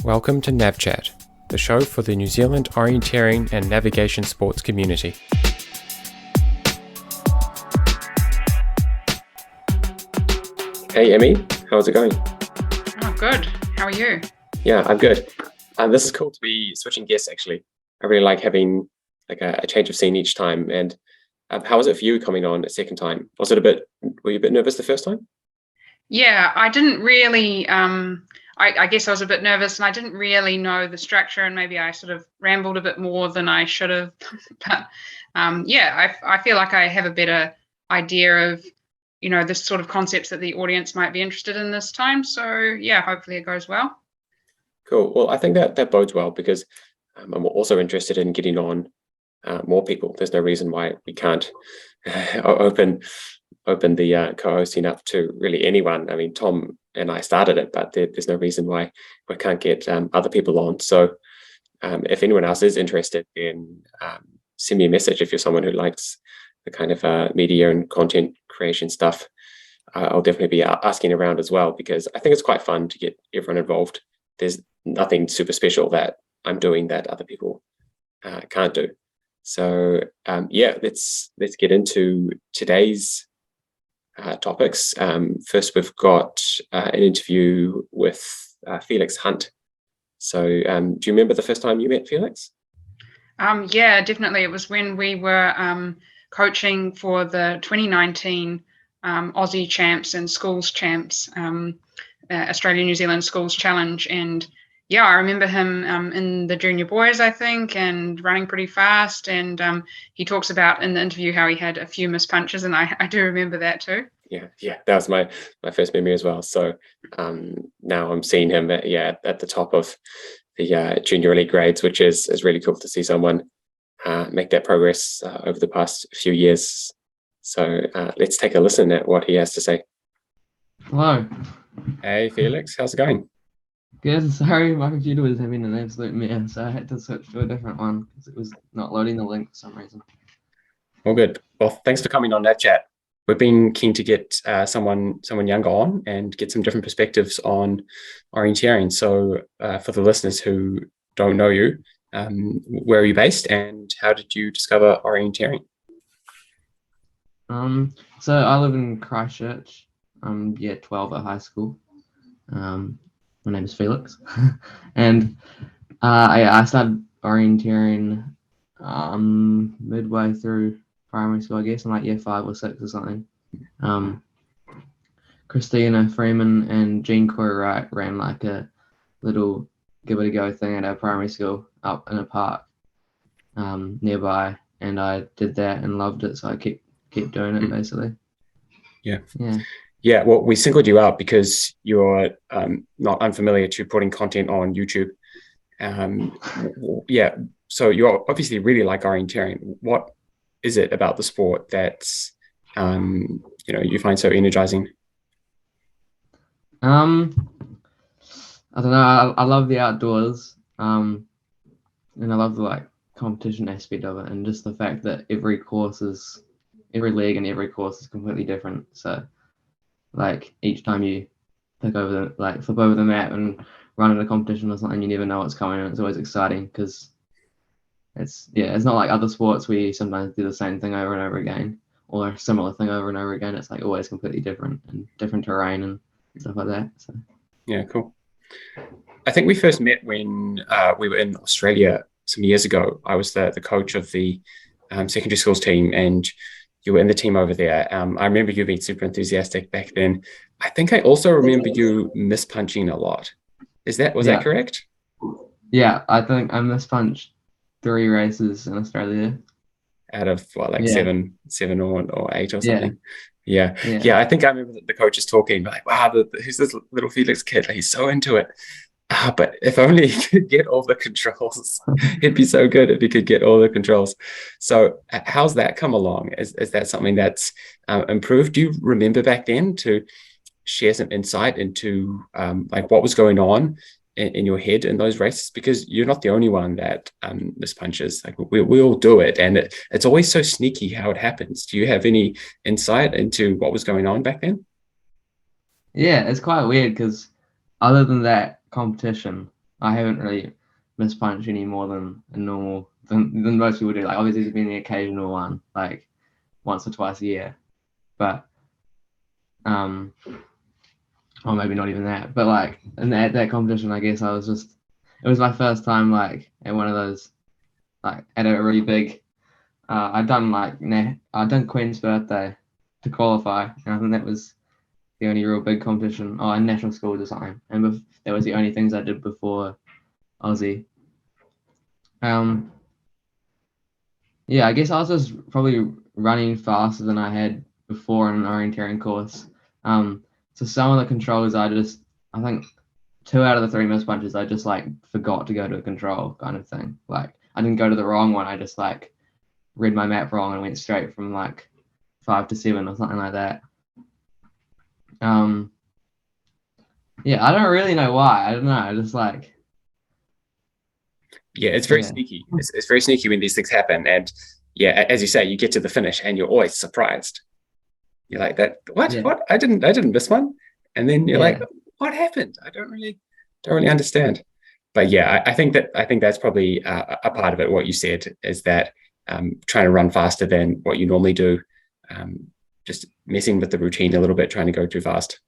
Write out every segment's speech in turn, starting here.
Welcome to Nav Chat, the show for the New Zealand orienteering and navigation sports community. Hey Emmy, how's it going? Oh, good. How are you? Yeah, I'm good. This is cool to be switching guests actually. I really like having like a change of scene each time. And how was it for you coming on a second time? Were you a bit nervous the first time? Yeah, I didn't really, I guess I was a bit nervous and I didn't really know the structure and maybe I sort of rambled a bit more than I should have. But I feel like I have a better idea of, this sort of concepts that the audience might be interested in this time. So yeah, hopefully it goes well. Cool. Well, I think that bodes well because I'm also interested in getting on more people. There's no reason why we can't open the co-hosting up to really anyone. I mean, Tom and I started it, but there's no reason why we can't get other people on. So if anyone else is interested, then send me a message if you're someone who likes the kind of media and content creation stuff. I'll definitely be asking around as well because I think it's quite fun to get everyone involved. There's nothing super special that I'm doing that other people can't do. So let's get into today's topics. First, we've got an interview with Felix Hunt. So do you remember the first time you met Felix? Yeah, definitely. It was when we were coaching for the 2019 Aussie Champs and Schools Champs, Australia-New Zealand Schools Challenge. And yeah, I remember him in the junior boys, I think, and running pretty fast. And he talks about in the interview how he had a few missed punches, and I do remember that too. Yeah, that was my first memory as well. So now I'm seeing him at the top of the junior elite grades, which is really cool to see someone make that progress over the past few years. So let's take a listen at what he has to say. Hello. Hey Felix, how's it going? Good. Sorry, my computer was having an absolute mess, so I had to switch to a different one because it was not loading the link for some reason. All good. Well, thanks for coming on Nav Chat. We've been keen to get someone younger on and get some different perspectives on orienteering. So for the listeners who don't know you, where are you based and how did you discover orienteering? So I live in Christchurch. I'm 12 at high school. My name is Felix, and I started orienteering midway through primary school, I guess, in like year 5 or 6 or something. Christina Freeman and Jean Corey Wright ran like a little give it a go thing at our primary school up in a park nearby, and I did that and loved it, so I kept doing it basically. Yeah, well, we singled you out because you're not unfamiliar to putting content on YouTube. So you obviously really like orienteering. What is it about the sport that's you find so energizing? I don't know. I love the outdoors, and I love the competition aspect of it, and just the fact that every league and every course is completely different. So each time you flip over the map and run in a competition or something, you never know what's coming, and it's always exciting because it's not like other sports where you sometimes do the same thing over and over again or a similar thing over and over again. It's always completely different and different terrain and stuff like that. So yeah, cool. I think we first met when we were in Australia some years ago. I was the coach of the secondary schools team and you were in the team over there. I remember you being super enthusiastic back then. I think I also remember you mispunching a lot. Was that correct? Yeah, I think I mispunched 3 races in Australia. Out of 7 or 8 or something. Yeah. I think I remember the coaches talking like, wow, who's this little Felix kid? He's so into it. But if only he could get all the controls, it'd be so good if he could get all the controls. So how's that come along? Is that something that's improved? Do you remember back then to share some insight into what was going on in your head in those races? Because you're not the only one that mispunches. We all do it, and it's always so sneaky how it happens. Do you have any insight into what was going on back then? Yeah, it's quite weird because other than that competition, I haven't really missed punch any more than a normal than most people do. Like obviously there's been the occasional one, like once or twice a year, but or maybe not even that. But like in that competition, I guess it was my first time like at one of those, like at a really big. I'd done Queen's birthday to qualify, and I think that was the only real big competition, in national schools or something, and that was the only things I did before Aussie. Yeah, I guess I was just probably running faster than I had before in an orienteering course. So some of the controls I think 2 out of the 3 missed punches I just like forgot to go to a control kind of thing. Like I didn't go to the wrong one, I just like read my map wrong and went straight from like 5 to 7 or something like that. Yeah, I don't really know why. I don't know. I just like. Yeah, it's very sneaky. It's very sneaky when these things happen. And yeah, as you say, you get to the finish and you're always surprised. You're like, that what? Yeah. What? I didn't miss one. And then you're like, what happened? I don't really understand. But yeah, I think that's probably a part of it. What you said is that trying to run faster than what you normally do, just messing with the routine a little bit, trying to go too fast.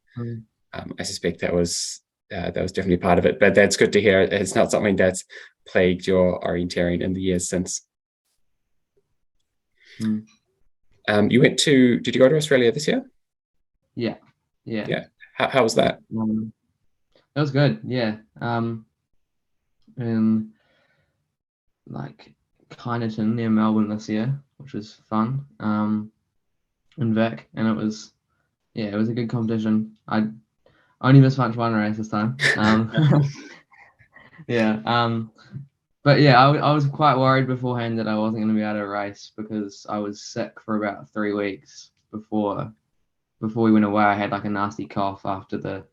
I suspect that was definitely part of it. But that's good to hear. It's not something that's plagued your orienteering in the years since. Did you go to Australia this year? Yeah. How was that? It was good. Yeah. In like Kyneton near Melbourne this year, which was fun. In Vic, and it was a good competition. I only missed one race this time. But yeah, I was quite worried beforehand that I wasn't going to be able to race because I was sick for about 3 weeks before we went away. I had like a nasty cough after the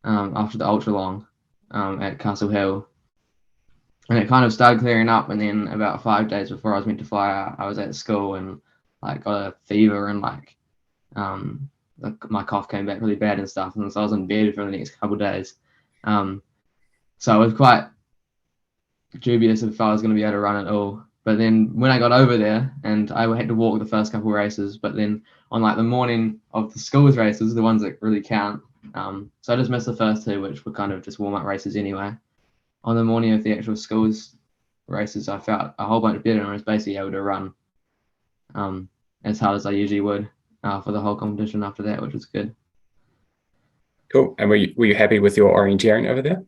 ultra long at Castle Hill, and it kind of started clearing up. And then about 5 days before I was meant to fly out, I was at school and like got a fever and like my cough came back really bad and stuff, and so I was in bed for the next couple of days. So I was quite dubious if I was going to be able to run at all. But then when I got over there, and I had to walk the first couple of races, but then on like the morning of the schools races, the ones that really count, so I just missed the first 2, which were kind of just warm-up races anyway. On the morning of the actual schools races, I felt a whole bunch better and I was basically able to run as hard as I usually would for the whole competition after that, which was good. Cool. And were you happy with your orienteering over there?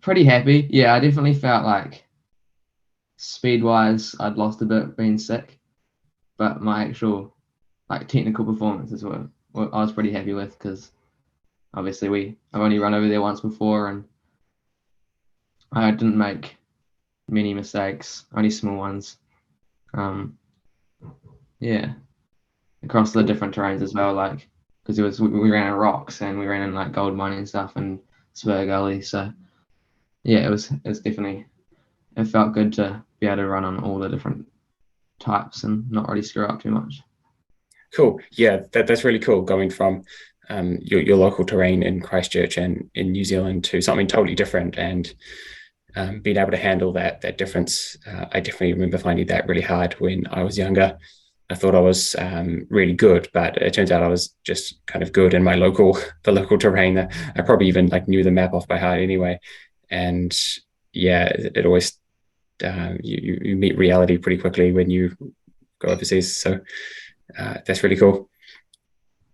Pretty happy. Yeah, I definitely felt like speed-wise, I'd lost a bit being sick, but my actual like technical performances were I was pretty happy with because obviously I've only run over there once before and I didn't make many mistakes, only small ones. Across the different terrains as well, like because we ran in rocks and we ran in like gold mining stuff and spur gully, so yeah, it definitely, it felt good to be able to run on all the different types and not really screw up too much. Cool. Yeah, that's really cool, going from your local terrain in Christchurch and in New Zealand to something totally different, and being able to handle that difference. I definitely remember finding that really hard when I was younger. I thought I was really good, but it turns out I was just kind of good in the local terrain. I probably even like knew the map off by heart anyway. And yeah, it always you meet reality pretty quickly when you go overseas. So that's really cool.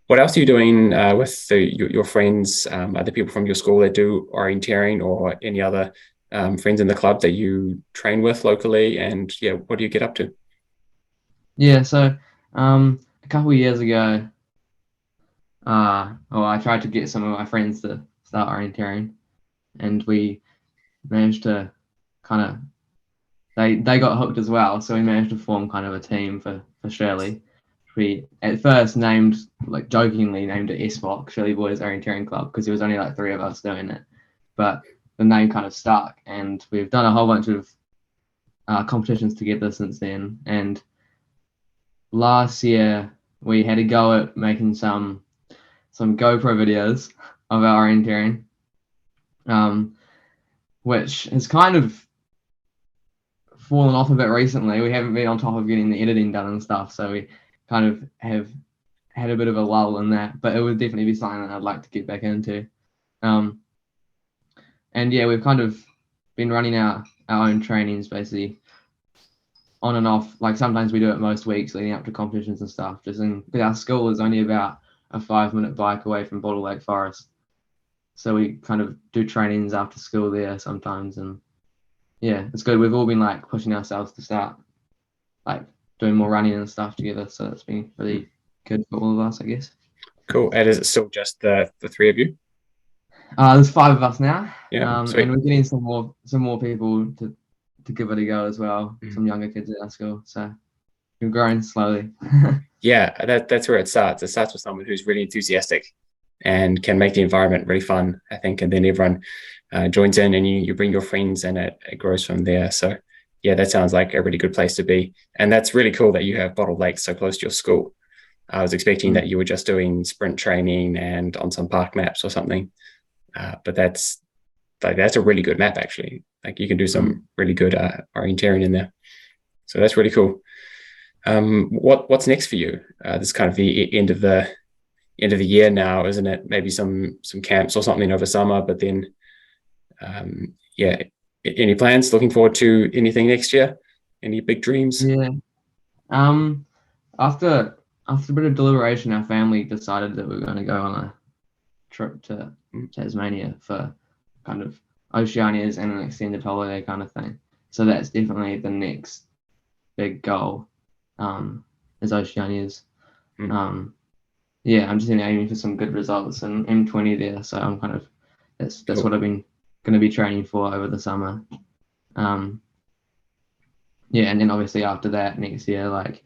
What else are you doing with your friends, other people from your school that do orienteering, or any other friends in the club that you train with locally? And yeah, what do you get up to? Yeah, so a couple of years ago, I tried to get some of my friends to start orienteering, and we managed to kind of they got hooked as well, so we managed to form kind of a team for Shirley. We at first jokingly named it SBOC, Shirley Boys Orienteering Club, because there was only like 3 of us doing it, but the name kind of stuck, and we've done a whole bunch of competitions together since then. And last year we had a go at making some GoPro videos of our orienteering, which has kind of fallen off a bit recently. We haven't been on top of getting the editing done and stuff, so we kind of have had a bit of a lull in that, but it would definitely be something that I'd like to get back into. And yeah, we've kind of been running our own trainings basically on and off. Like sometimes we do it most weeks leading up to competitions and stuff. Because our school is only about a 5-minute bike away from Bottle Lake Forest, so we kind of do trainings after school there sometimes. And yeah, it's good. We've all been like pushing ourselves to start like doing more running and stuff together. So it's been really good for all of us, I guess. Cool. And is it still just the three of you? There's 5 of us now. Yeah, and we're getting some more people to give it a go as well. Some younger kids at our school. So we're growing slowly. Yeah, that's where it starts. It starts with someone who's really enthusiastic and can make the environment really fun, I think, and then everyone joins in and you bring your friends and it grows from there. So yeah, that sounds like a really good place to be. And that's really cool that you have Bottle Lake so close to your school. I was expecting that you were just doing sprint training and on some park maps or something. But that's a really good map, actually. Like you can do some really good orienteering in there. So that's really cool. What's next for you? This is kind of the end of the year now, isn't it? Maybe some camps or something over summer, but then yeah, any plans? Looking forward to anything next year? Any big dreams? Yeah. After a bit of deliberation, our family decided that we were going to go on a trip to Tasmania for kind of Oceanias and an extended holiday kind of thing. So that's definitely the next big goal, is Oceanias. Yeah, I'm just aiming for some good results in M20 there. So I'm kind of that's Cool. what I've been going to be training for over the summer. Yeah, and then obviously after that next year, like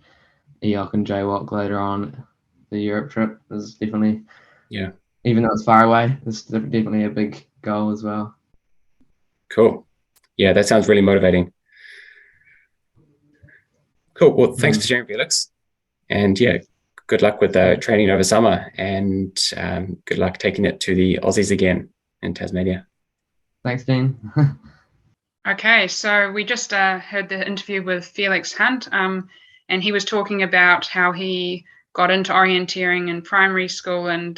EOC and JWOC later on, the Europe trip is definitely, even though it's far away, it's definitely a big goal as well. Cool. Yeah, that sounds really motivating. Cool. Well, thanks for sharing, Felix. And yeah, good luck with training over summer, and good luck taking it to the Aussies again in Tasmania. Thanks, Dean. Okay, so we just heard the interview with Felix Hunt, and he was talking about how he got into orienteering in primary school, and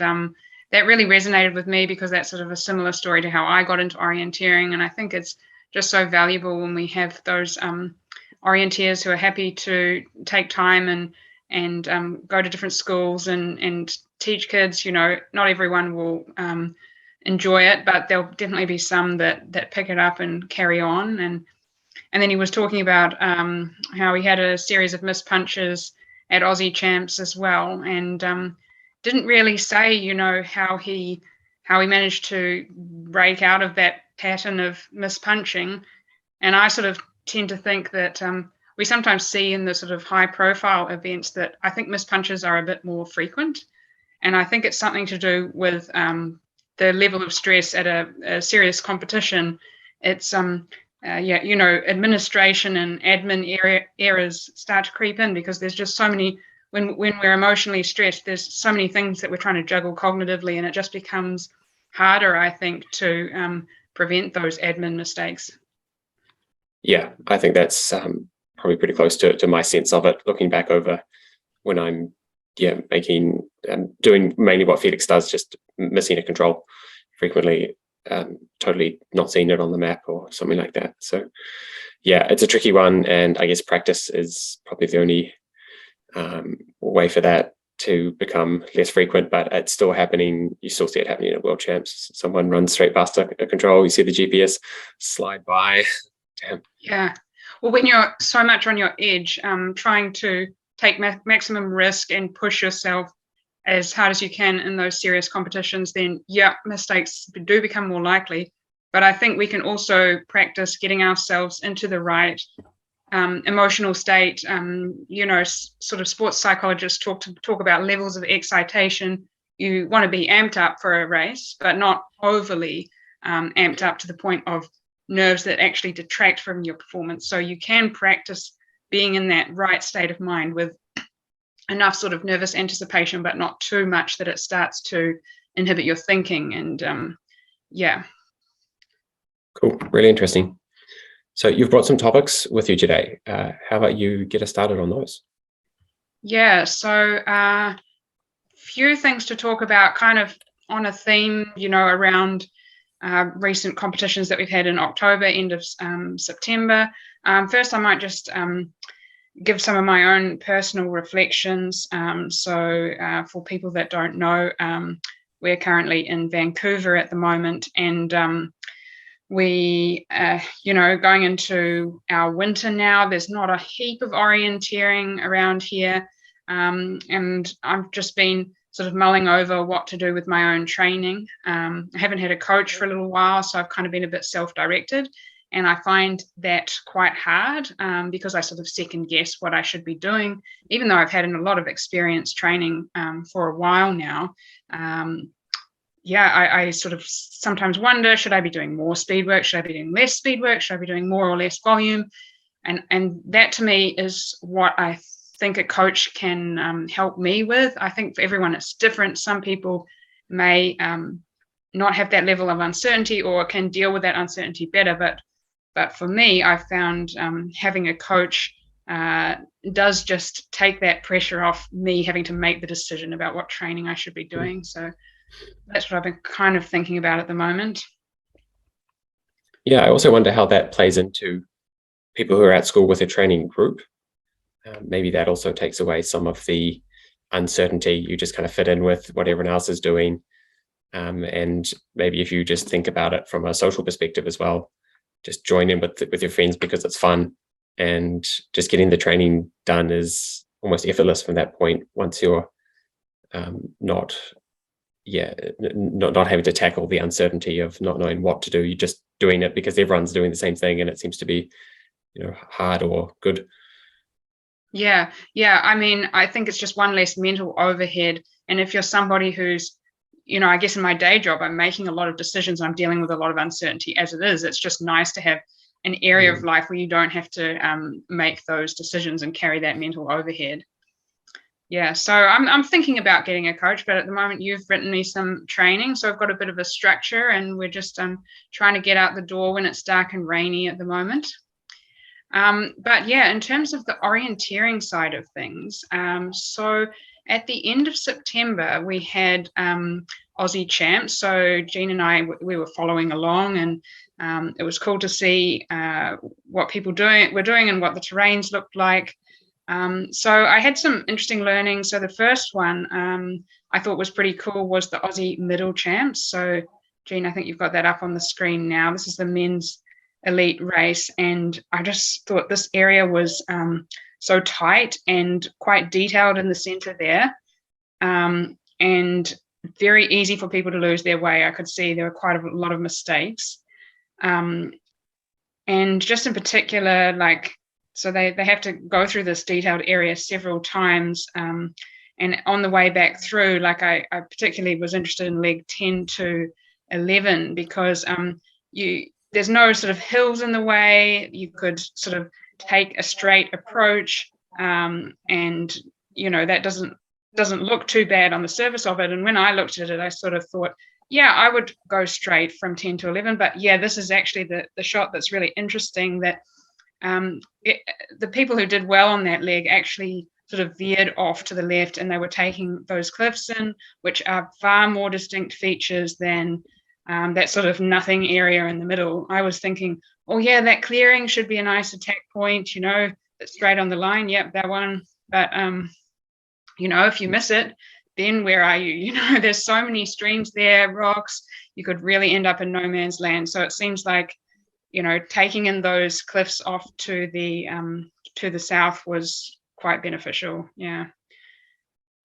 that really resonated with me because that's sort of a similar story to how I got into orienteering, and I think it's just so valuable when we have those orienteers who are happy to take time and go to different schools and teach kids. You know, not everyone will enjoy it, but there'll definitely be some that pick it up and carry on. And then he was talking about how he had a series of missed punches at Aussie champs as well, and didn't really say, you know, how he managed to break out of that pattern of missed punching. And I sort of tend to think that we sometimes see in the sort of high profile events that I think missed punches are a bit more frequent, and I think it's something to do with the level of stress at a serious competition. It's you know, administration and admin errors start to creep in because there's just so many, when we're emotionally stressed, there's so many things that we're trying to juggle cognitively, and it just becomes harder, I think, to prevent those admin mistakes. Yeah, I think that's probably pretty close to my sense of it, looking back over when I'm doing mainly what Felix does, just missing a control frequently, totally not seeing it on the map or something like that. So yeah, it's a tricky one, and I guess practice is probably the only way for that to become less frequent, but it's still happening. You still see it happening at World Champs. Someone runs straight past a control, you see the GPS slide by. Damn. Yeah, well, when you're so much on your edge, trying to take maximum risk and push yourself as hard as you can in those serious competitions, then mistakes do become more likely. But I think we can also practice getting ourselves into the right emotional state. You know, sort of sports psychologists talk about levels of excitation. You want to be amped up for a race, but not overly amped up to the point of nerves that actually detract from your performance. So you can practice being in that right state of mind with enough sort of nervous anticipation, but not too much that it starts to inhibit your thinking. And yeah. Cool, really interesting. So you've brought some topics with you today. How about you get us started on those? Yeah, so few things to talk about, kind of on a theme, around recent competitions that we've had in October, end of September. First, I might just give some of my own personal reflections. For people that don't know, we're currently in Vancouver at the moment, and we, going into our winter now. There's not a heap of orienteering around here, and I've just been sort of mulling over what to do with my own training. I haven't had a coach for a little while, so I've kind of been a bit self-directed. And I find that quite hard because I sort of second guess what I should be doing, even though I've had a lot of experience training for a while now. I sort of sometimes wonder, should I be doing more speed work? Should I be doing less speed work? Should I be doing more or less volume? And that to me is what I think a coach can help me with. I think for everyone it's different. Some people may not have that level of uncertainty or can deal with that uncertainty better, but for me, I found having a coach does just take that pressure off me having to make the decision about what training I should be doing. So that's what I've been kind of thinking about at the moment. Yeah, I also wonder how that plays into people who are at school with a training group. Maybe that also takes away some of the uncertainty. You just kind of fit in with what everyone else is doing. And maybe if you just think about it from a social perspective as well, just join in with your friends because it's fun, and just getting the training done is almost effortless from that point once you're not having to tackle the uncertainty of not knowing what to do. You're just doing it because everyone's doing the same thing and it seems to be hard or good. Yeah. I mean, I think it's just one less mental overhead. And if you're somebody who's, I guess in my day job, I'm making a lot of decisions. I'm dealing with a lot of uncertainty as it is. It's just nice to have an area of life where you don't have to make those decisions and carry that mental overhead. Yeah, so I'm thinking about getting a coach, but at the moment you've written me some training, so I've got a bit of a structure, and we're just trying to get out the door when it's dark and rainy at the moment. But yeah, in terms of the orienteering side of things, so at the end of September, we had Aussie champs. So Jean and I, we were following along, and it was cool to see what people were doing and what the terrains looked like. So I had some interesting learning. So the first one I thought was pretty cool was the Aussie middle champs. So Jean, I think you've got that up on the screen now. This is the men's elite race, and I just thought this area was so tight and quite detailed in the center there, and very easy for people to lose their way. I could see there were quite a lot of mistakes, and just in particular, so they have to go through this detailed area several times, and on the way back through, I particularly was interested in leg 10 to 11 because there's no sort of hills in the way. You could sort of take a straight approach, and that doesn't look too bad on the surface of it. And when I looked at it, I sort of thought, yeah, I would go straight from 10 to 11. But yeah, this is actually the shot that's really interesting, that the people who did well on that leg actually sort of veered off to the left, and they were taking those cliffs in, which are far more distinct features than that sort of nothing area in the middle. I was thinking, oh yeah, that clearing should be a nice attack point, that's straight on the line. Yep, that one. But if you miss it, then where are you? There's so many streams there, rocks. You could really end up in no man's land. So it seems like, taking in those cliffs off to the south was quite beneficial. Yeah.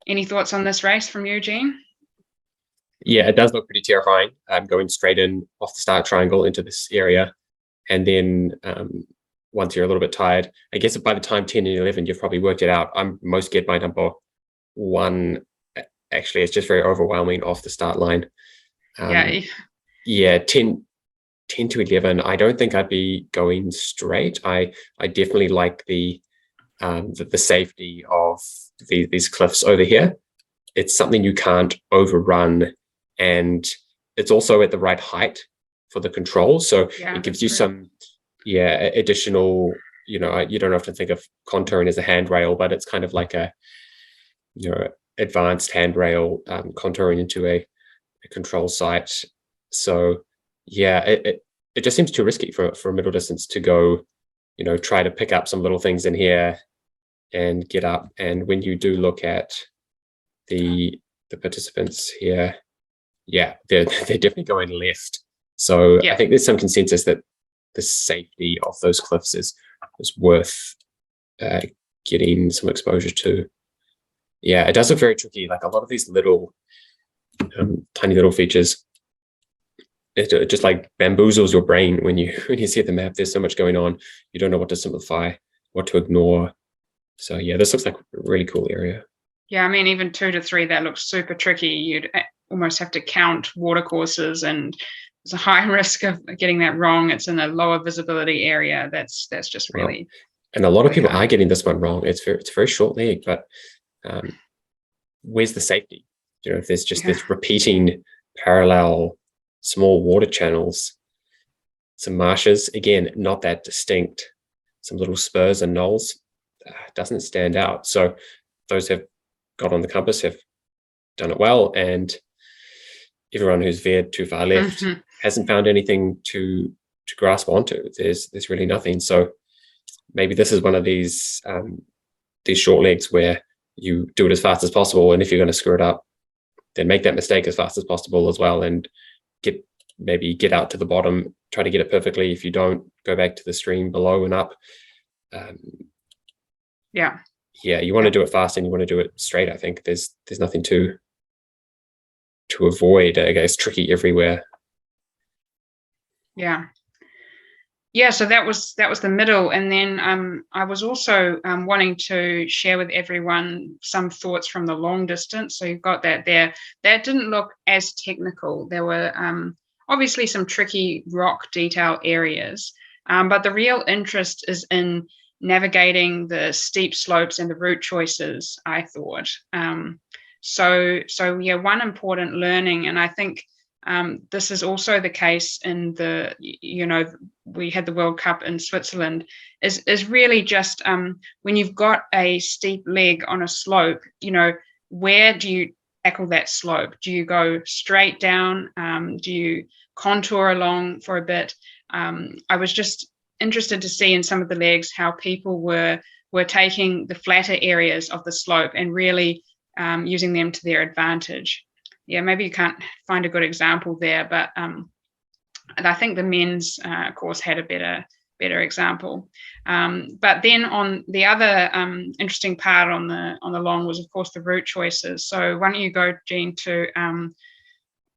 Any thoughts on this race from you, Jean? Yeah, it does look pretty terrifying. Going straight in off the start triangle into this area, and then once you're a little bit tired, I guess by the time 10 and 11, you've probably worked it out. I'm most scared by number 1. Actually, it's just very overwhelming off the start line. Yeah, 10 to 11. I don't think I'd be going straight. I definitely like the safety of these cliffs over here. It's something you can't overrun, and it's also at the right height for the control. So Yeah, it gives you true. some, additional, you don't often think of contouring as a handrail, but it's kind of like a, advanced handrail contouring into a control site. So it just seems too risky for a middle distance to go, try to pick up some little things in here and get up. And when you do look at the participants here, they're definitely going left. So I think there's some consensus that the safety of those cliffs is worth getting some exposure to. Yeah, it does look very tricky. Like a lot of these little tiny little features, it just like bamboozles your brain when you see the map. There's so much going on, you don't know what to simplify, what to ignore. So this looks like a really cool area. Yeah, I mean, even 2 to 3, that looks super tricky. You'd almost have to count watercourses, and there's a high risk of getting that wrong. It's in a lower visibility area. That's just really. And a lot of people hard. are getting this one wrong. It's a very short leg, but where's the safety? If there's just this repeating parallel small water channels, some marshes, again, not that distinct, some little spurs and knolls, doesn't stand out. So those have got on the compass have done it well, and everyone who's veered too far left hasn't found anything to grasp onto. There's really nothing. So maybe this is one of these short legs where you do it as fast as possible, and if you're going to screw it up, then make that mistake as fast as possible as well, and get out to the bottom, try to get it perfectly. If you don't, go back to the stream below and up. You want to do it fast, and you want to do it straight. I think there's nothing to avoid. I guess tricky everywhere. So that was the middle, and then I was also wanting to share with everyone some thoughts from the long distance. So you've got that there. That didn't look as technical. There were obviously some tricky rock detail areas, but the real interest is in navigating the steep slopes and the route choices, I thought. One important learning, and I think this is also the case in the, we had the World Cup in Switzerland, is really just when you've got a steep leg on a slope, where do you tackle that slope? Do you go straight down? Do you contour along for a bit? I was just interested to see in some of the legs how people were taking the flatter areas of the slope and really using them to their advantage. Maybe you can't find a good example there, but I think the men's course had a better example. But then on the other interesting part on the long was, of course, the route choices. So why don't you go, Jean, to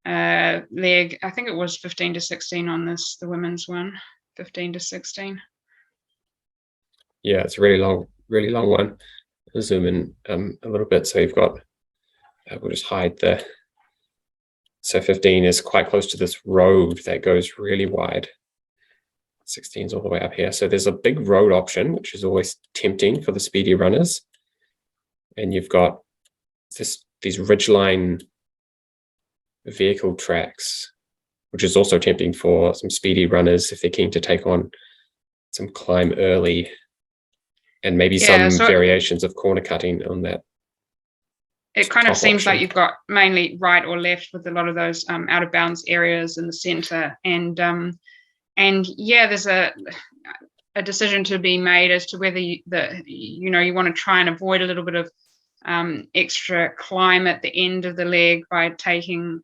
leg, I think it was 15 to 16 on this, the women's one, 15 to 16. Yeah, it's a really long one. I'll zoom in a little bit. So you've got, we'll just hide the, so 15 is quite close to this road that goes really wide. 16 is all the way up here. So there's a big road option, which is always tempting for the speedy runners. And you've got these ridgeline vehicle tracks, which is also tempting for some speedy runners if they're keen to take on some climb early, and maybe some variations of corner cutting on that. It kind of seems like you've got mainly right or left with a lot of those out of bounds areas in the center, and there's a decision to be made as to whether you want to try and avoid a little bit of extra climb at the end of the leg by taking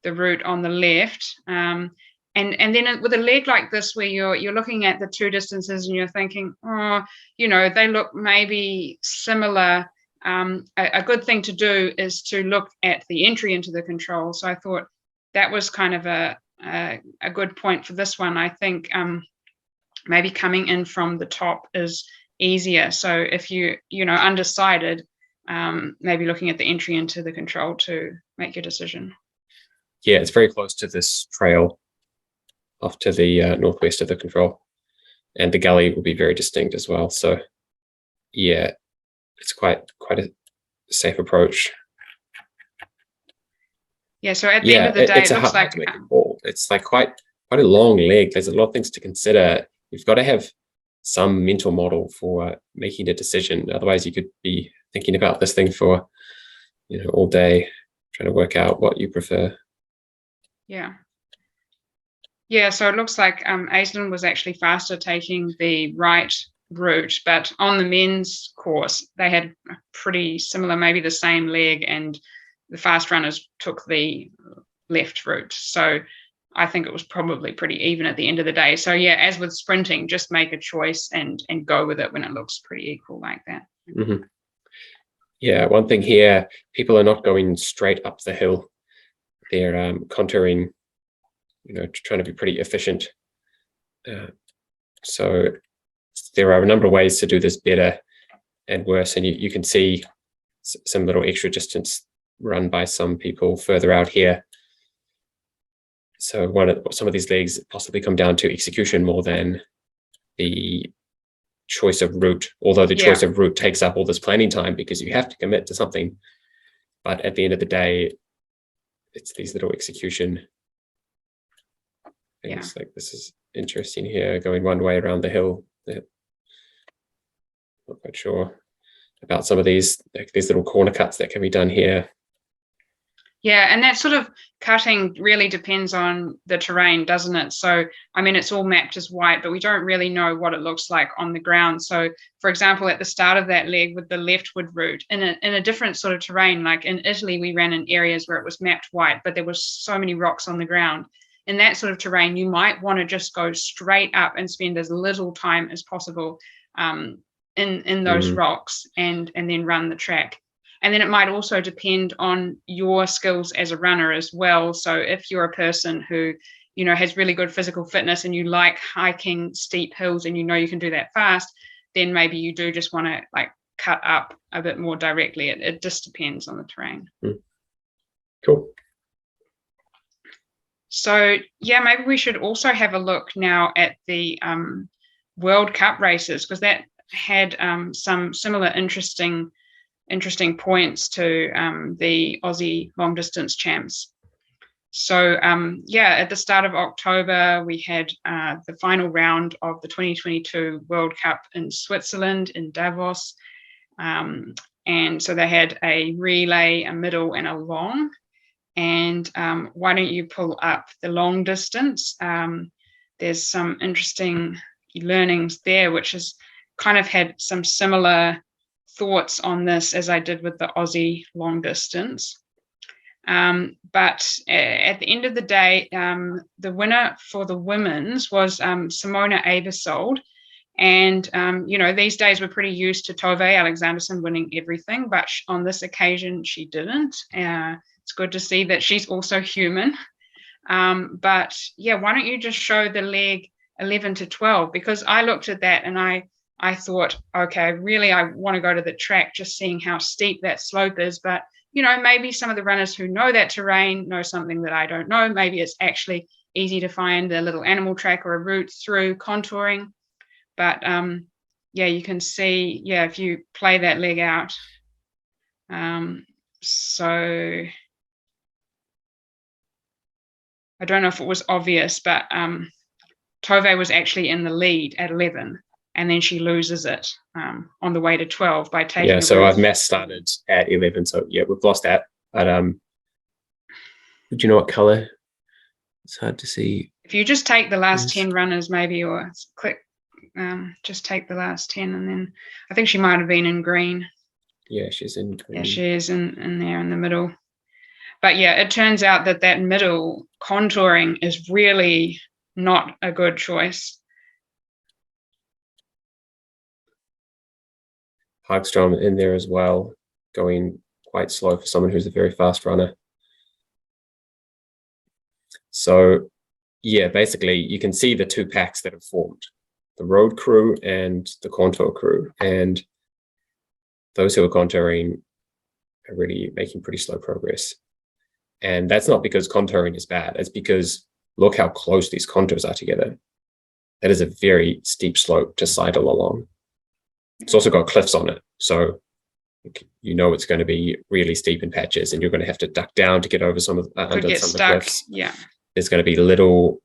the route on the left, and then with a leg like this where you're looking at the two distances and you're thinking, they look maybe similar. A good thing to do is to look at the entry into the control. So I thought that was kind of a good point for this one. I think maybe coming in from the top is easier. So if you're undecided, maybe looking at the entry into the control to make your decision. Yeah, it's very close to this trail off to the northwest of the control, and the gully will be very distinct as well. So yeah, it's quite a safe approach. Yeah, so at the end of the day, it's it a looks hard like to make a call. It's like quite a long leg. There's a lot of things to consider. You've got to have some mental model for making a decision. Otherwise, you could be thinking about this thing for all day, trying to work out what you prefer. Yeah. Yeah, so it looks like Aislinn was actually faster taking the right route, but on the men's course, they had a pretty similar, maybe the same leg, and the fast runners took the left route. So I think it was probably pretty even at the end of the day. So yeah, as with sprinting, just make a choice and go with it when it looks pretty equal like that. Mm-hmm. Yeah, one thing here, people are not going straight up the hill. They're contouring, trying to be pretty efficient. So there are a number of ways to do this better and worse. And you can see some little extra distance run by some people further out here. So some of these legs possibly come down to execution more than the choice of route, although the choice of route takes up all this planning time because you have to commit to something. But at the end of the day, it's these little execution things. Like this is interesting here, going one way around the hill. Not quite sure about some of these little corner cuts that can be done here. Yeah, and that sort of cutting really depends on the terrain, doesn't it? So, I mean, it's all mapped as white, but we don't really know what it looks like on the ground. So, for example, at the start of that leg with the leftward route, in a different sort of terrain, like in Italy, we ran in areas where it was mapped white, but there was so many rocks on the ground. In that sort of terrain, you might want to just go straight up and spend as little time as possible in those rocks and then run the track. And then it might also depend on your skills as a runner as well. So if you're a person who, has really good physical fitness and you like hiking steep hills and you can do that fast, then maybe you do just want to cut up a bit more directly. It just depends on the terrain. Cool. So yeah, maybe we should also have a look now at the World Cup races, because that had some similar interesting points to the Aussie long distance champs. So at the start of October, we had the final round of the 2022 World Cup in Switzerland, in Davos. And so they had a relay, a middle, and a long. And why don't you pull up the long distance? There's some interesting learnings there, which has kind of had some similar thoughts on this as I did with the Aussie long distance. But at the end of the day, the winner for the women's was Simona Aebersold. And, these days we're pretty used to Tove Alexanderson winning everything, but on this occasion she didn't. It's good to see that she's also human. But yeah, why don't you just show the leg 11 to 12? Because I looked at that and I thought, okay, I want to go to the track, just seeing how steep that slope is. But, maybe some of the runners who know that terrain know something that I don't know. Maybe it's actually easy to find a little animal track or a route through contouring. But you can see, if you play that leg out. So I don't know if it was obvious, but Tove was actually in the lead at 11. And then she loses it on the way to 12 by taking. Yeah, so I've mass started at 11, so yeah, we've lost that. But do you know what color? It's hard to see. If you just take the last 10 runners, maybe, or click, just take the last 10, and then I think she might have been in green. Yeah, she's in green. Yeah, she is in there in the middle. But yeah, it turns out that middle contouring is really not a good choice. Hagstrom in there as well, going quite slow for someone who's a very fast runner. So yeah, basically you can see the two packs that have formed, the road crew and the contour crew. And those who are contouring are really making pretty slow progress. And that's not because contouring is bad. It's because look how close these contours are together. That is a very steep slope to sidle along. It's also got cliffs on it. So you know it's going to be really steep in patches, and you're going to have to duck down to get over some of under some of the cliffs. Yeah, there's going to be little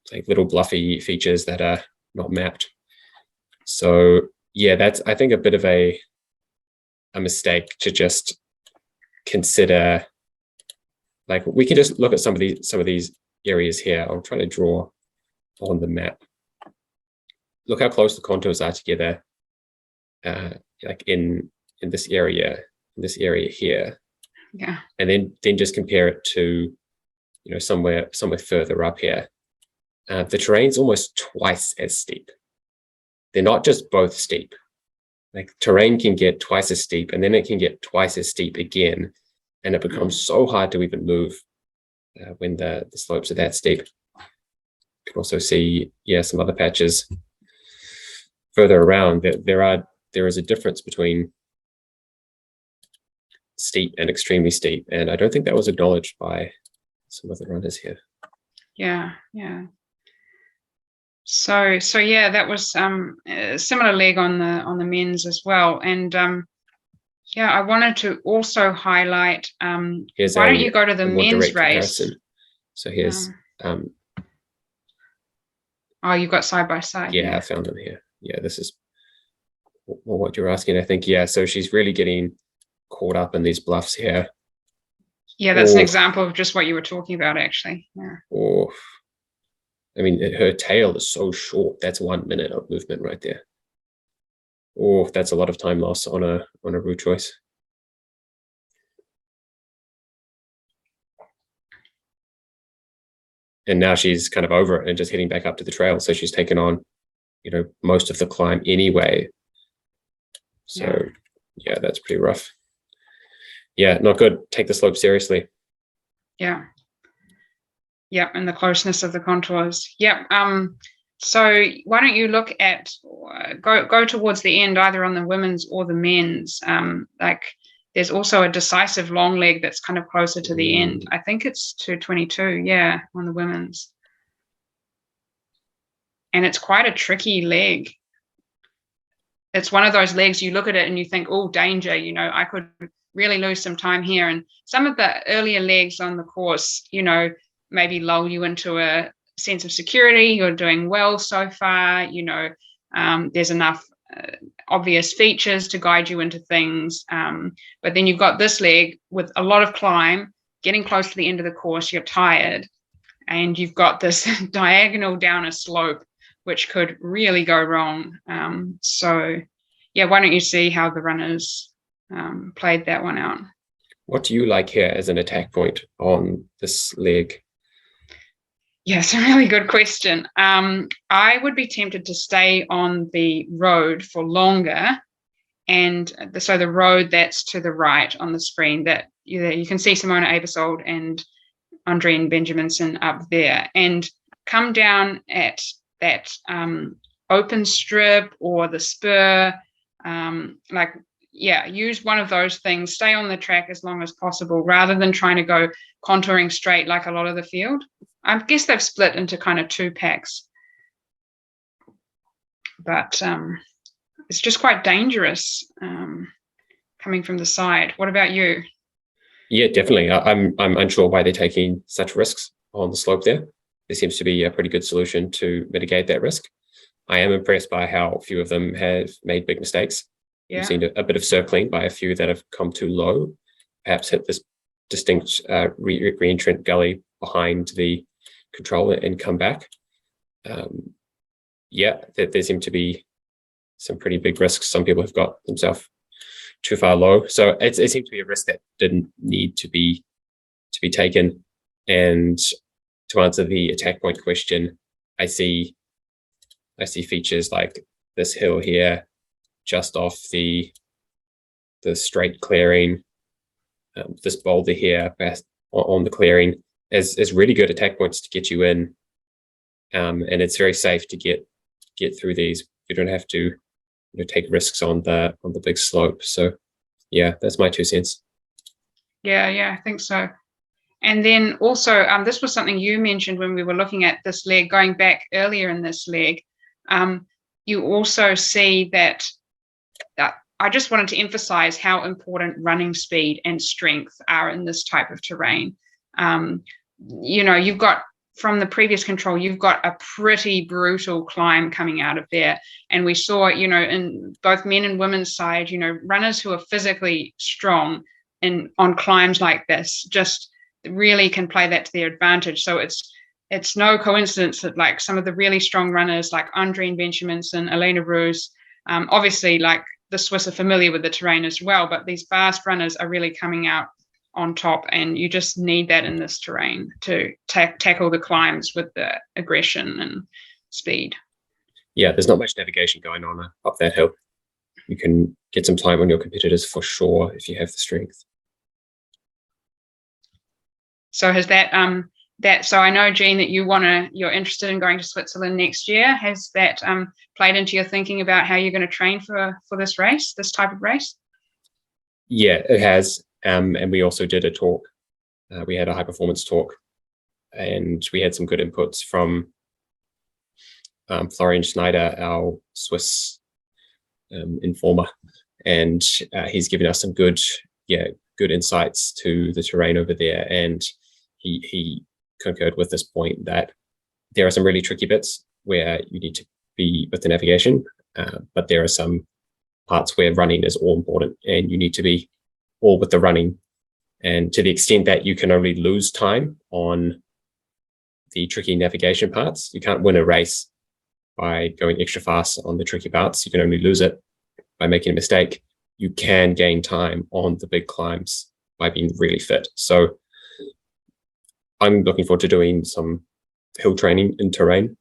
bluffy features that are not mapped. So yeah, that's, I think, a bit of a mistake to just consider. Like, we can just look at some of these areas here. I'll try to draw on the map. Look how close the contours are together, like in this area here. Yeah. And then just compare it to, you know, somewhere further up here. The terrain's almost twice as steep. They're not just both steep. Like, terrain can get twice as steep, and then it can get twice as steep again, and it becomes so hard to even move when the slopes are that steep. You can also see, yeah, some other patches further around that there is a difference between steep and extremely steep, and I don't think that was acknowledged by some of the runners here. Yeah. So yeah, that was a similar leg on the men's as well. And yeah, I wanted to also highlight, why don't you go to the men's race? Comparison. So here's oh, you've got side by side. Yeah, I found them here. Yeah, this is what you're asking, I think. Yeah, so she's really getting caught up in these bluffs here. Yeah, that's an example of just what you were talking about, actually. Yeah. Or, I mean, her tail is so short. That's 1 minute of movement right there. Oh, that's a lot of time loss on a route choice. And now she's kind of over it and just heading back up to the trail. So she's taken on, you know, most of the climb anyway. So yeah, that's pretty rough. Yeah, not good. Take the slope seriously. Yeah. Yeah, and the closeness of the contours. Yeah. So why don't you look at go towards the end, either on the women's or the men's. Like, there's also a decisive long leg that's kind of closer to the end. I think it's 2:22, yeah, on the women's. And it's quite a tricky leg. It's one of those legs you look at it and you think, oh, danger, you know, I could really lose some time here. And some of the earlier legs on the course, you know, maybe lull you into a sense of security. You're doing well so far, you know, there's enough obvious features to guide you into things. But then you've got this leg with a lot of climb, getting close to the end of the course, you're tired, and you've got this diagonal down a slope, which could really go wrong. So yeah, why don't you see how the runners played that one out? What do you like here as an attack point on this leg? Yeah, it's a really good question. I would be tempted to stay on the road for longer. And so the road that's to the right on the screen, that you can see Simona Aebersold and Andreen Benjaminson up there, and come down at that open strip or the spur, use one of those things, stay on the track as long as possible, rather than trying to go contouring straight like a lot of the field. I guess they've split into kind of two packs, but it's just quite dangerous coming from the side. What about you? Yeah, definitely. I'm unsure why they're taking such risks on the slope there. There seems to be a pretty good solution to mitigate that risk. I am impressed by how few of them have made big mistakes. Yeah. We've seen a bit of circling by a few that have come too low, perhaps hit this distinct re-entrant gully behind the controller and come back. There seem to be some pretty big risks. Some people have got themselves too far low. So it seems to be a risk that didn't need to be taken. And to answer the attack point question, I see features like this hill here, just off the straight clearing, this boulder here on the clearing, as really good attack points to get you in, and it's very safe to get through these. You don't have to take risks on the big slope. So yeah, that's my 2 cents. Yeah, I think so. And then also, this was something you mentioned when we were looking at this leg, going back earlier in this leg. You also see that I just wanted to emphasize how important running speed and strength are in this type of terrain. You've got, from the previous control, you've got a pretty brutal climb coming out of there. And we saw, in both men and women's side, runners who are physically strong on climbs like this just really can play that to their advantage. So it's no coincidence that like some of the really strong runners like Andreen Benjaminson, Elena Roos, obviously like the Swiss are familiar with the terrain as well, but these fast runners are really coming out on top, and you just need that in this terrain to tackle the climbs with the aggression and speed. Yeah, there's not much navigation going on up that hill. You can get some time on your competitors for sure if you have the strength. So has that so I know, Jean, that you're interested in going to Switzerland next year. Has that played into your thinking about how you're going to train for this race, this type of race? Yeah, it has. And we also did a talk. We had a high performance talk, and we had some good inputs from Florian Schneider, our Swiss informer, and he's given us some good insights to the terrain over there. And he concurred with this point that there are some really tricky bits where you need to be with the navigation, but there are some parts where running is all important, and you need to be all with the running. And to the extent that you can only lose time on the tricky navigation parts, you can't win a race by going extra fast on the tricky parts. You can only lose it by making a mistake. You can gain time on the big climbs by being really fit. So I'm looking forward to doing some hill training in terrain,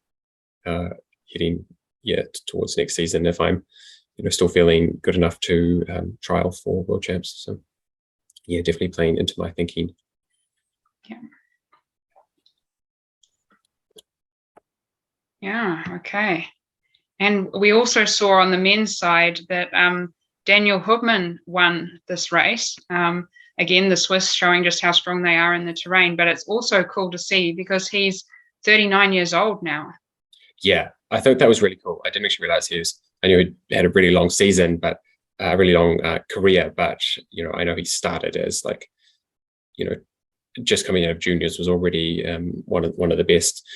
heading towards next season if I'm still feeling good enough to trial for World Champs. So yeah, definitely playing into my thinking. Yeah, okay. And we also saw on the men's side that Daniel Hubman won this race. Again, the Swiss showing just how strong they are in the terrain, but it's also cool to see because he's 39 years old now. Yeah, I thought that was really cool. I didn't actually realize I knew he had a really long season, but a really long career. But, I know he started as just coming out of juniors, was already one of the best.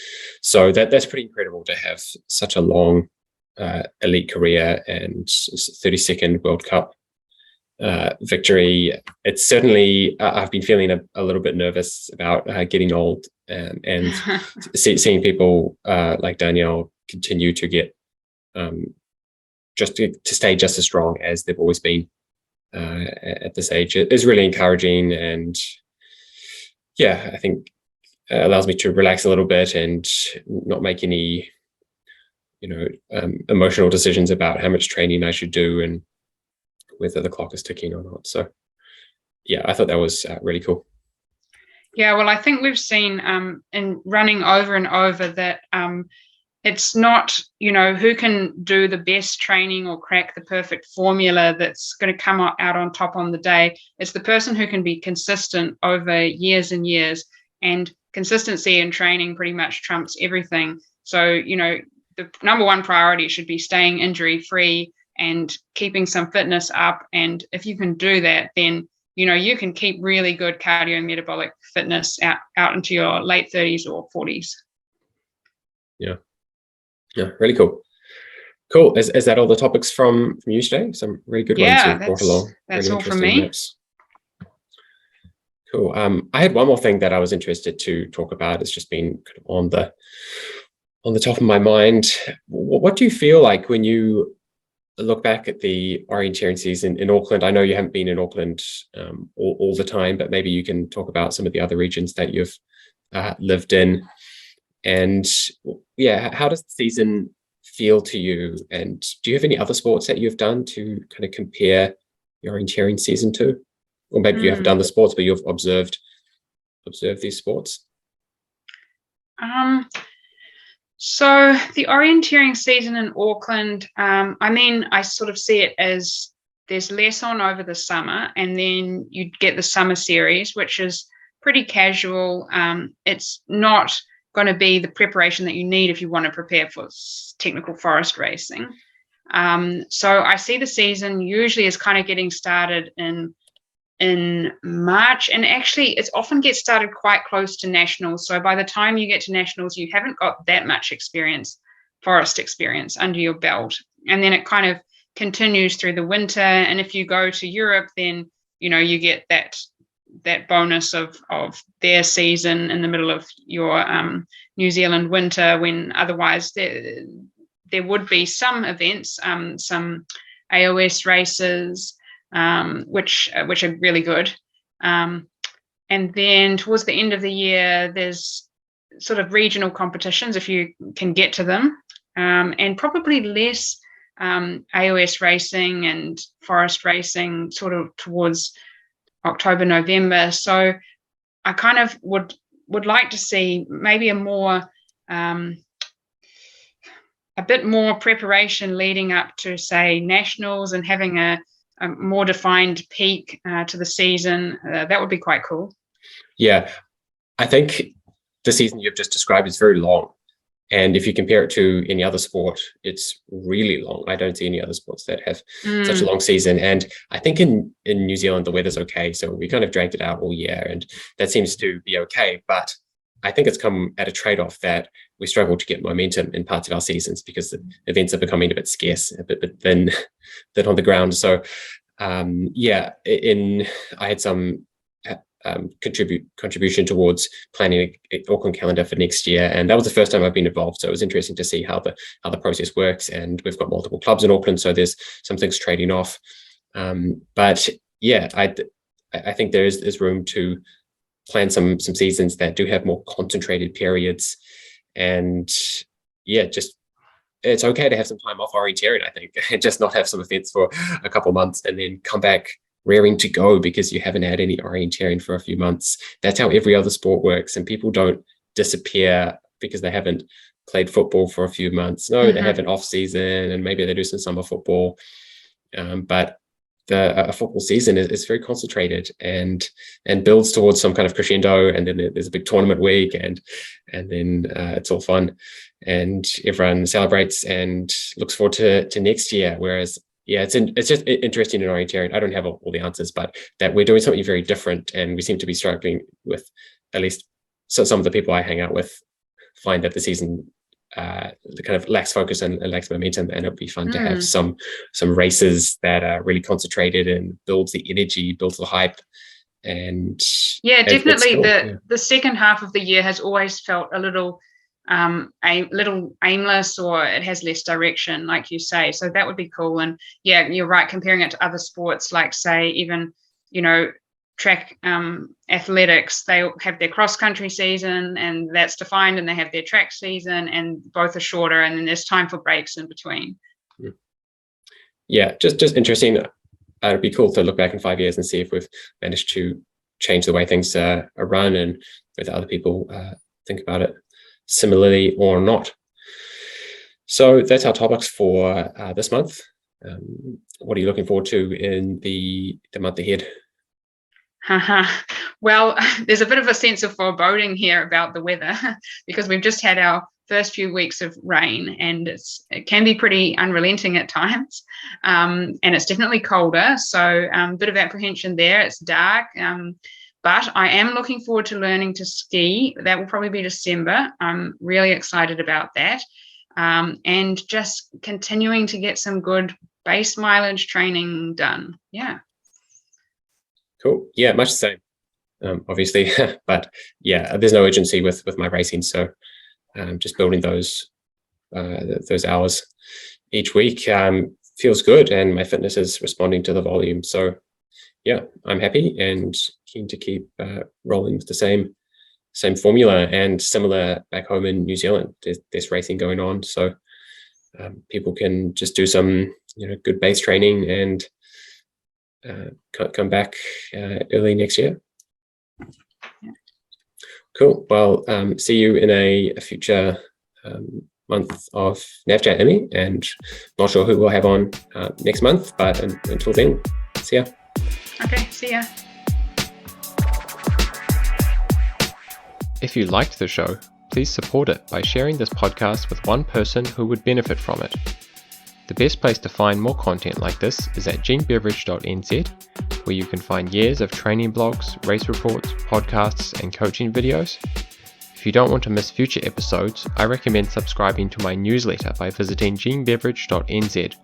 So that's pretty incredible to have such a long elite career and 32nd World Cup victory. It's certainly, I've been feeling a little bit nervous about getting old and seeing people like Danielle continue to get just to stay just as strong as they've always been at this age. It is really encouraging, and I think allows me to relax a little bit and not make any emotional decisions about how much training I should do and whether the clock is ticking or not. So yeah, I thought that was really cool. Yeah, well, I think we've seen in running over and over that it's not, who can do the best training or crack the perfect formula that's going to come out on top on the day. It's the person who can be consistent over years and years, and consistency in training pretty much trumps everything. So, the number one priority should be staying injury free and keeping some fitness up. And if you can do that, then you can keep really good cardiometabolic fitness out into your late 30s or 40s. Yeah, really cool. Cool. Is that all the topics from you today? Some really good ones you brought along. That's really all from me. Maps. Cool. I had one more thing that I was interested to talk about. It's just been kind of on the top of my mind. What do you feel like when you look back at the orienteering season in Auckland? I know you haven't been in Auckland all the time, but maybe you can talk about some of the other regions that you've lived in. And how does the season feel to you? And do you have any other sports that you've done to kind of compare your orienteering season to? Or maybe you haven't done the sports, but you've observed these sports? So the orienteering season in Auckland, I sort of see it as there's less on over the summer, and then you get the summer series, which is pretty casual. It's not going to be the preparation that you need if you want to prepare for technical forest racing. So I see the season usually is kind of getting started in March, and actually it often gets started quite close to nationals. So by the time you get to nationals, you haven't got that much forest experience under your belt. And then it kind of continues through the winter. And if you go to Europe, then, you get that bonus of their season in the middle of your New Zealand winter, when otherwise there would be some events, some AOS races, which are really good. And then towards the end of the year, there's sort of regional competitions if you can get to them, and probably less AOS racing and forest racing sort of towards October, November. So I kind of would like to see maybe a bit more preparation leading up to, say, nationals, and having a more defined peak to the season. That would be quite cool. Yeah, I think the season you've just described is very long. And if you compare it to any other sport, it's really long. I don't see any other sports that have such a long season. And I think in New Zealand, the weather's okay. So we kind of dragged it out all year, and that seems to be okay. But I think it's come at a trade-off that we struggle to get momentum in parts of our seasons because the events are becoming a bit scarce, a bit thin on the ground. So I had some contribution towards planning an Auckland calendar for next year, and that was the first time I've been involved. So it was interesting to see how the process works. And we've got multiple clubs in Auckland, so there's some things trading off. But yeah, I think there's room to plan some seasons that do have more concentrated periods, and it's okay to have some time off orienteering, I think, and just not have some events for a couple of months and then come back raring to go because you haven't had any orienteering for a few months. That's how every other sport works, and people don't disappear because they haven't played football for a few months. No, they have an off season, and maybe they do some summer football, but a football season is very concentrated and builds towards some kind of crescendo, and then there's a big tournament week, and then it's all fun, and everyone celebrates and looks forward to next year. Whereas it's just interesting in orienteering. I don't have all the answers, but that we're doing something very different, and we seem to be struggling with, at least some of the people I hang out with find that the season kind of lacks focus and lacks momentum, and it'd be fun to have some races that are really concentrated and builds the energy, builds the hype. And definitely the second half of the year has always felt a little aimless, or it has less direction, like you say. So that would be cool. And yeah, you're right, comparing it to other sports, like say even track athletics, they have their cross country season, and that's defined, and they have their track season, and both are shorter, and then there's time for breaks in between. Just interesting. It'd be cool to look back in 5 years and see if we've managed to change the way things are run, and whether other people think about it similarly or not. So that's our topics for this month. What are you looking forward to in the month ahead? Well, there's a bit of a sense of foreboding here about the weather because we've just had our first few weeks of rain, and it can be pretty unrelenting at times, and it's definitely colder, so a bit of apprehension there. It's dark, but I am looking forward to learning to ski. That will probably be December. I'm really excited about that, and just continuing to get some good base mileage training done. Cool. Yeah, much the same, obviously, but yeah, there's no urgency with my racing, so just building those hours each week feels good, and my fitness is responding to the volume. So yeah, I'm happy and keen to keep rolling with the same formula. And similar back home in New Zealand, there's racing going on, so people can just do some good base training and come back early next year. Cool. Well, see you in a future month of Nav Chat, Emmy, and not sure who we'll have on next month, but until then, see ya. Okay, see ya. If you liked the show, please support it by sharing this podcast with one person who would benefit from it. The best place to find more content like this is at genebeveridge.nz, where you can find years of training blogs, race reports, podcasts, and coaching videos. If you don't want to miss future episodes, I recommend subscribing to my newsletter by visiting genebeveridge.nz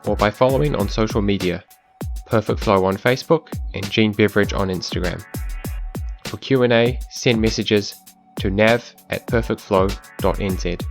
or by following on social media, Perfect Flow on Facebook and Gene Beveridge on Instagram. For Q&A, send messages to nav@perfectflow.nz.